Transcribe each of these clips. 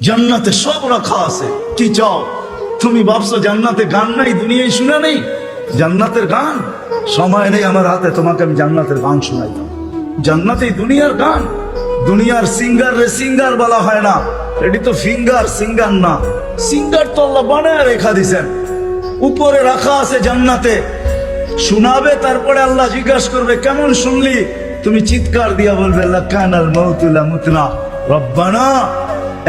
জান্নাতে সব রাখা আছে, কি চাও? তুমি ভাবছো জান্নাতে গান নাই, দুনিয়ায় শুনে নেই জান্নাতের গান? সময় নেই আমার হাতে তোমাকে আমি জান্নাতের গান শোনাইতাম। জান্নাতেই দুনিয়ার গান। দুনিয়ার সিঙ্গার রে সিঙ্গার বলা হয় না, এটি তো ফিঙ্গার, সিঙ্গার না। সিঙ্গার তো আল্লাহ বানায় রেখা দিছেন, উপরে রাখা আছে জান্নাতে। শোনাবে, তারপরে আল্লাহ জিজ্ঞাসা করবে কেমন শুনলি? তুমি চিৎকার দিয়া বলবে লাকানাল মাউতু লা মুতনা রব্বানা।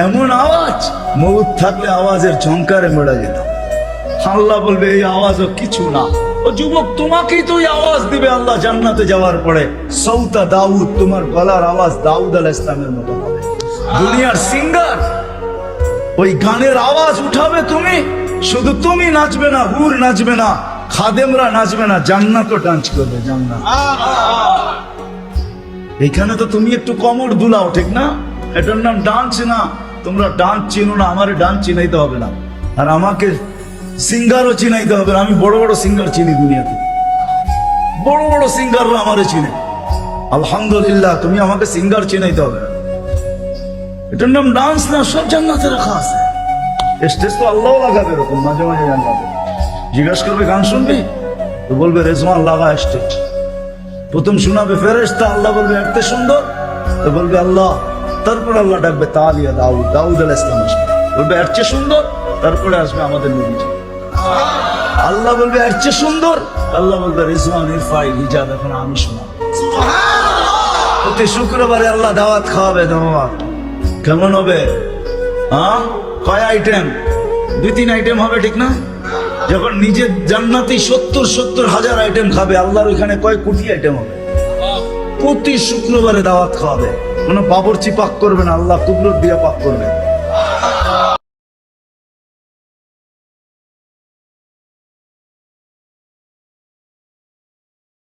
এমন আওয়াজ, মউত থাকলে আওয়াজের ঝংকারে মরে যেতাম। আল্লাহ বলবে এই আওয়াজও কিছু না। ও যুবক, তোমাকেই তো আওয়াজ দিবে আল্লাহ জান্নাতে যাওয়ার পরে। সৌতা দাউদ, তোমার গলার আওয়াজ দাউদ আলাইহিস সালামের মতো হবে। দুনিয়ার সিঙ্গার ওই গানের আওয়াজ উঠাবে তুমি, শুধু তুমি নাচবে না, হুর নাচবে না, খাদেমরা নাচবে না, জান্নাতও ডান্স করবে। জান্নাত এখানে তো তুমি একটু কমর দুলাও, ঠিক না? এটার নাম ডান্স না। তোমরা ডান্স চিনো না, আমারে ডান্স চিনাইতে হবে না, আর আমাকে সিঙ্গারও চিনাইতে হবে না। আমি বড় বড় সিঙ্গার চিনি দুনিয়াতে, বড় বড় সিঙ্গাররা আমারে চিনে। আলহামদুলিল্লাহ, তুমি আমাকে সিঙ্গার চিনাইতে হবে না। এটার নাম ডান্স না, সব জান্নাতে রাখা আছে। স্টেজ তো আল্লাহ লাগাবে এরকম মাঝে মাঝে জান্নাতে। জিজ্ঞাসা করবে গান শুনবি? তো বলবে রেজওয়ান লাগা স্টেজ। প্রথম শোনাবে ফেরেশতা, আল্লাহ বলবে এত সুন্দর, তো বলবে আল্লাহ। তারপর আল্লাহ ডাকবে তালিয়া দাউদ, দাউদ আলাইহিস সালাম আসবে, বলবে এর চেয়ে সুন্দর। তারপরে আসবে আমাদের নবীজি, আল্লাহ বলবে এর চেয়ে সুন্দর। আল্লাহ বলবে রিজওয়ান ইরফাই হিজাব, এখন আমি শোনাবো। প্রতি শুক্রবারে আল্লাহ দাওয়াত খাওয়াবে। দাওয়াত কেমন হবে? হ্যাঁ, কয় আইটেম? 2-3 আইটেম হবে, ঠিক না? যখন নিজের জান্নাতি 70,000 আইটেম খাবে, আল্লাহর ওইখানে কয় কোটি আইটেম হবে। প্রতি শুক্রবারে দাওয়াত খাওয়াবে। কোনো বাবরচি পাক করবে না, আল্লাহ কুদরত দিয়ে পাক করবে।